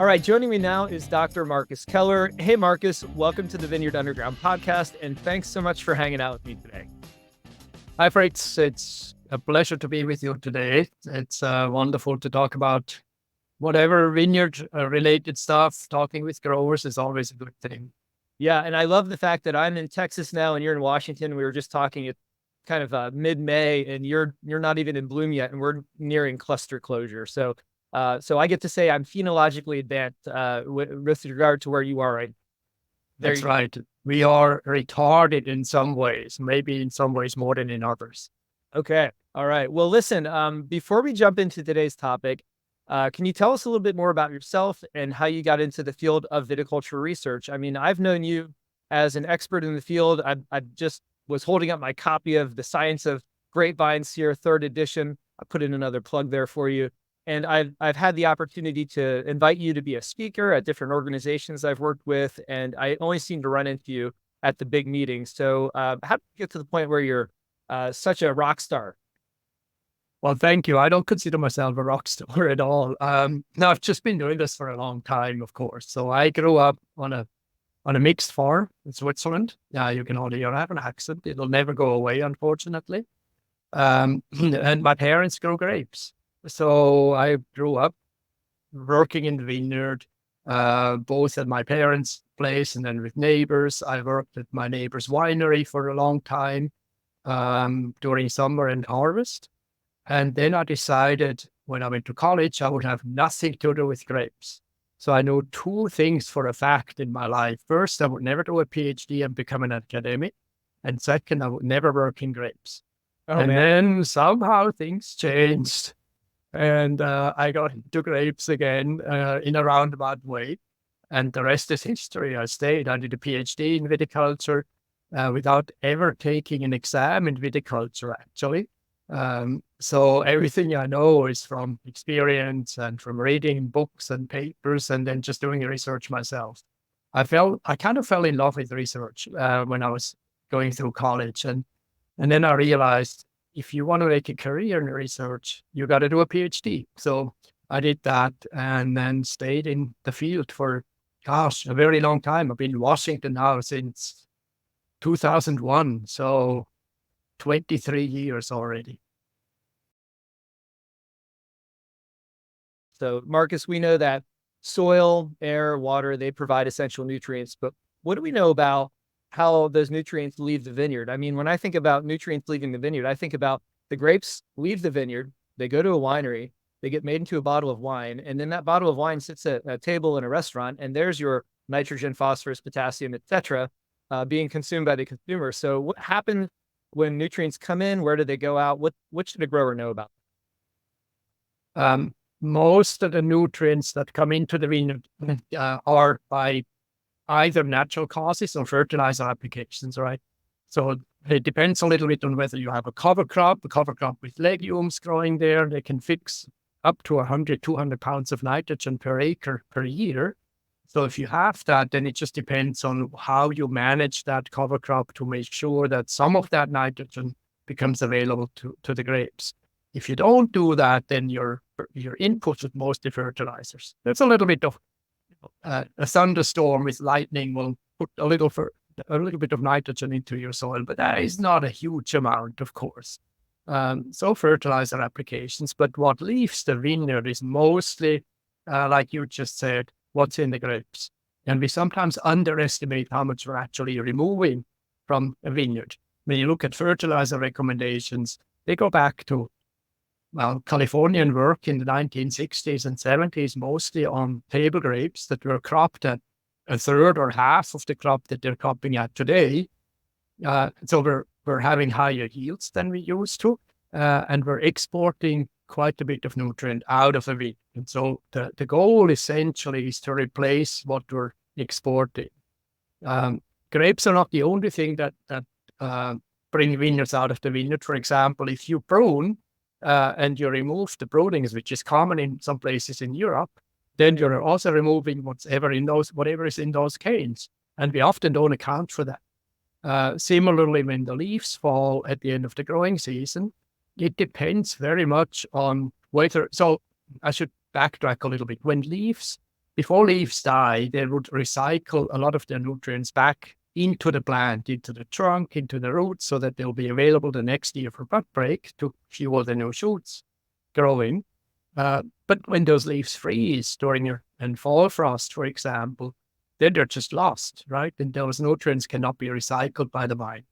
All right, joining me now is Dr. Markus Keller. Hey, Markus, welcome to the Vineyard Underground podcast, and thanks so much for hanging out with me today. Hi, Fritz. It's a pleasure to be with you today. It's wonderful to talk about whatever vineyard-related stuff. Talking with growers is always a good thing. Yeah, and I love the fact that I'm in Texas now and you're in Washington. We were just talking at kind of mid-May, and you're not even in bloom yet, and we're nearing cluster closure. So I get to say I'm phenologically advanced with regard to where you are right there. That's right. We are retarded in some ways, maybe in some ways more than in others. Okay. All right. Well, listen, before we jump into today's topic, can you tell us a little bit more about yourself and how you got into the field of viticulture research? I mean, I've known you as an expert in the field. I just was holding up my copy of The Science of Grapevines here, third edition. I put in another plug there for you. And I've had the opportunity to invite you to be a speaker at different organizations I've worked with, and I only seem to run into you at the big meetings. So how did you get to the point where you're such a rock star? Well, thank you. I don't consider myself a rock star at all. No, I've just been doing this for a long time, of course. So I grew up on a mixed farm in Switzerland. Yeah, you can already have an accent. It'll never go away, unfortunately. And my parents grew grapes. So I grew up working in the vineyard, both at my parents' place and then with neighbors. I worked at my neighbor's winery for a long time during summer and harvest. And then I decided when I went to college, I would have nothing to do with grapes. So I know two things for a fact in my life. First, I would never do a PhD and become an academic. And second, I would never work in grapes. Then somehow things changed. And I got into grapes again in a roundabout way. And the rest is history. I stayed. I did a PhD in viticulture without ever taking an exam in viticulture, actually. So everything I know is from experience and from reading books and papers and then just doing research myself. I kind of fell in love with research when I was going through college. And then I realized if you want to make a career in research, you got to do a PhD. So I did that and then stayed in the field for, a very long time. I've been in Washington now since 2001. So 23 years already. So, Markus, we know that soil, air, water, they provide essential nutrients, but what do we know about how those nutrients leave the vineyard? I mean, when I think about nutrients leaving the vineyard, I think about the grapes leave the vineyard, they go to a winery, they get made into a bottle of wine, and then that bottle of wine sits at a table in a restaurant, and there's your nitrogen, phosphorus, potassium, etc., being consumed by the consumer. So what happens when nutrients come in? Where do they go out? What should a grower know about? Most of the nutrients that come into the vineyard are by either natural causes or fertilizer applications, right? So it depends a little bit on whether you have a cover crop with legumes growing there. They can fix up to 100, 200 pounds of nitrogen per acre per year. So if you have that, then it just depends on how you manage that cover crop to make sure that some of that nitrogen becomes available to the grapes. If you don't do that, then your input is mostly fertilizers. There's a little bit of a thunderstorm with lightning will put a little bit of nitrogen into your soil, but that is not a huge amount, of course. So fertilizer applications, but what leaves the vineyard is mostly, like you just said, what's in the grapes. And we sometimes underestimate how much we're actually removing from a vineyard. When you look at fertilizer recommendations, they go back to Californian work in the 1960s and 70s, mostly on table grapes that were cropped at a third or half of the crop that they're cropping at today. So we're having higher yields than we used to, and we're exporting quite a bit of nutrient out of the vineyard. And so the goal essentially is to replace what we're exporting. Grapes are not the only thing that bring vineyards out of the vineyard. For example, if you prune, and you remove the prunings, which is common in some places in Europe, then you're also removing whatever is in those canes. And we often don't account for that. Similarly, when the leaves fall at the end of the growing season, it depends very much on whether, so I should backtrack a little bit. When leaves before leaves die, they would recycle a lot of their nutrients back into the plant, into the trunk, into the roots, so that they'll be available the next year for bud break to fuel the new shoots growing. But when those leaves freeze during and fall frost, for example, then they're just lost, right? And those nutrients cannot be recycled by the vine.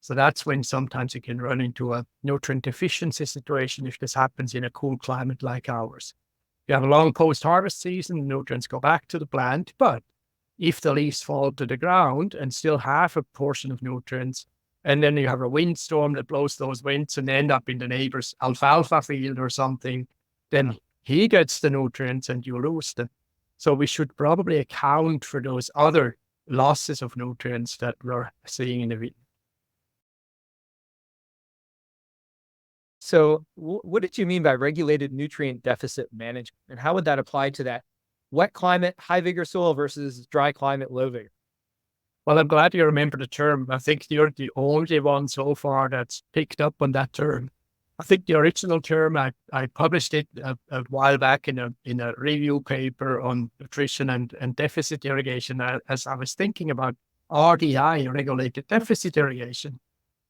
So that's when sometimes you can run into a nutrient deficiency situation if this happens in a cool climate like ours. You have a long post-harvest season, nutrients go back to the plant, but if the leaves fall to the ground and still have a portion of nutrients, and then you have a windstorm that blows those winds and end up in the neighbor's alfalfa field or something, then he gets the nutrients and you lose them. So we should probably account for those other losses of nutrients that we're seeing in the vineyard. So what did you mean by regulated nutrient deficit management? And how would that apply to that wet climate, high vigor soil versus dry climate, low vigor? Well, I'm glad you remember the term. I think you're the only one so far that's picked up on that term. I think the original term, I published it a while back in a review paper on nutrition and deficit irrigation. As I was thinking about RDI, regulated deficit irrigation,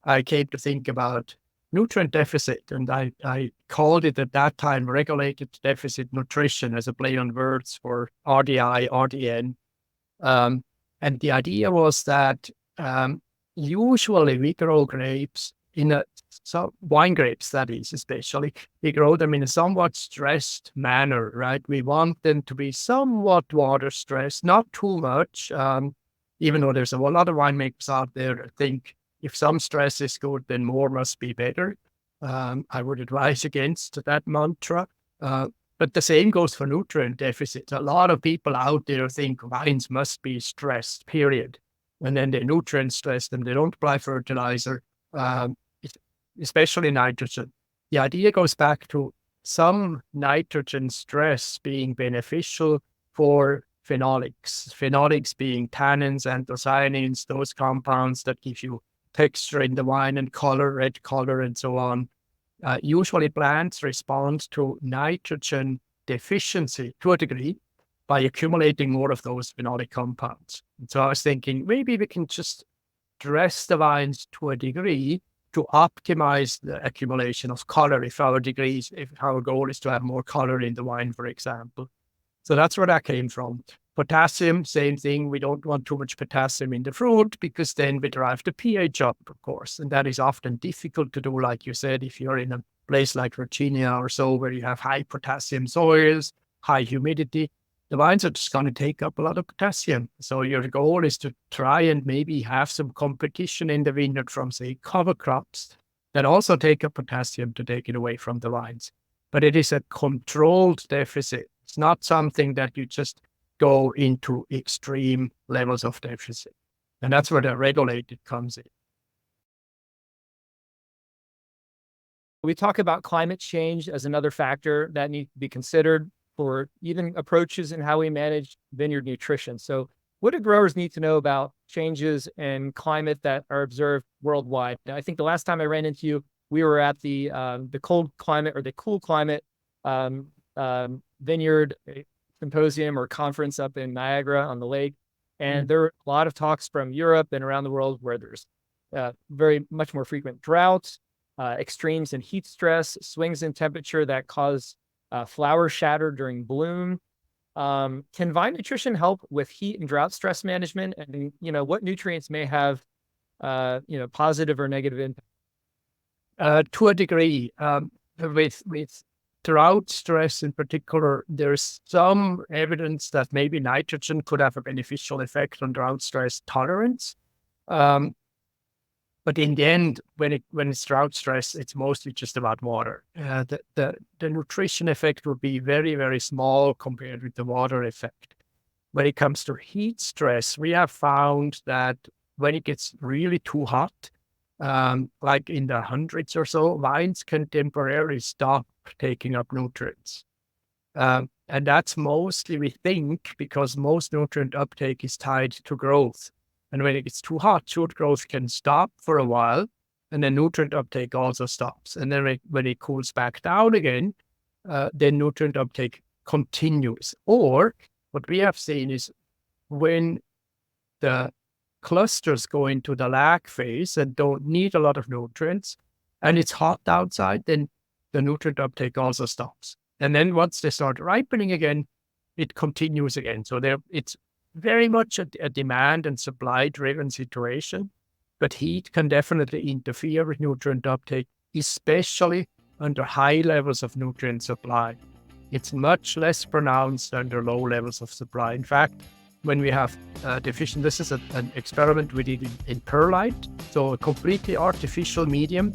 I came to think about nutrient deficit, and I called it at that time regulated deficit nutrition as a play on words for RDI, RDN. And the idea was that usually we grow grapes wine grapes, that is, especially, we grow them in a somewhat stressed manner, right? We want them to be somewhat water stressed, not too much, even though there's a lot of winemakers out there that think if some stress is good, then more must be better. I would advise against that mantra. But the same goes for nutrient deficits. A lot of people out there think vines must be stressed, period. And then they're nutrient stressed and they don't apply fertilizer, especially nitrogen. The idea goes back to some nitrogen stress being beneficial for phenolics. Phenolics being tannins, anthocyanins, those compounds that give you texture in the wine and color, red color, and so on. Usually plants respond to nitrogen deficiency to a degree by accumulating more of those phenolic compounds. And so I was thinking maybe we can just dress the vines to a degree to optimize the accumulation of color if our goal is to have more color in the wine, for example. So that's where that came from. Potassium, same thing. We don't want too much potassium in the fruit because then we drive the pH up, of course. And that is often difficult to do, like you said, if you're in a place like Virginia or so, where you have high potassium soils, high humidity, the vines are just going to take up a lot of potassium. So your goal is to try and maybe have some competition in the vineyard from, say, cover crops that also take up potassium to take it away from the vines. But it is a controlled deficit. It's not something that you just go into extreme levels of deficit. And that's where the regulated comes in. We talk about climate change as another factor that needs to be considered for even approaches in how we manage vineyard nutrition. So what do growers need to know about changes in climate that are observed worldwide? I think the last time I ran into you, we were at the cold climate or the cool climate vineyard symposium or conference up in Niagara on the lake. And there were a lot of talks from Europe and around the world where there's very much more frequent droughts, extremes in heat stress, swings in temperature that cause flower shatter during bloom. Can vine nutrition help with heat and drought stress management? And, what nutrients may have, positive or negative impact? To a degree, with drought stress in particular, there's some evidence that maybe nitrogen could have a beneficial effect on drought stress tolerance. But in the end, when it's drought stress, it's mostly just about water. The nutrition effect will be very, very small compared with the water effect. When it comes to heat stress, we have found that when it gets really too hot, like in the hundreds or so, vines can temporarily stop taking up nutrients. And that's mostly, we think, because most nutrient uptake is tied to growth. And when it gets too hot, shoot growth can stop for a while, and then nutrient uptake also stops. And then when it cools back down again, then nutrient uptake continues. Or what we have seen is when the clusters go into the lag phase and don't need a lot of nutrients, and it's hot outside, then the nutrient uptake also stops. And then once they start ripening again, it continues again. So it's very much a demand and supply driven situation, but heat can definitely interfere with nutrient uptake, especially under high levels of nutrient supply. It's much less pronounced under low levels of supply. In fact, when we have deficient, this is an experiment we did in perlite, so a completely artificial medium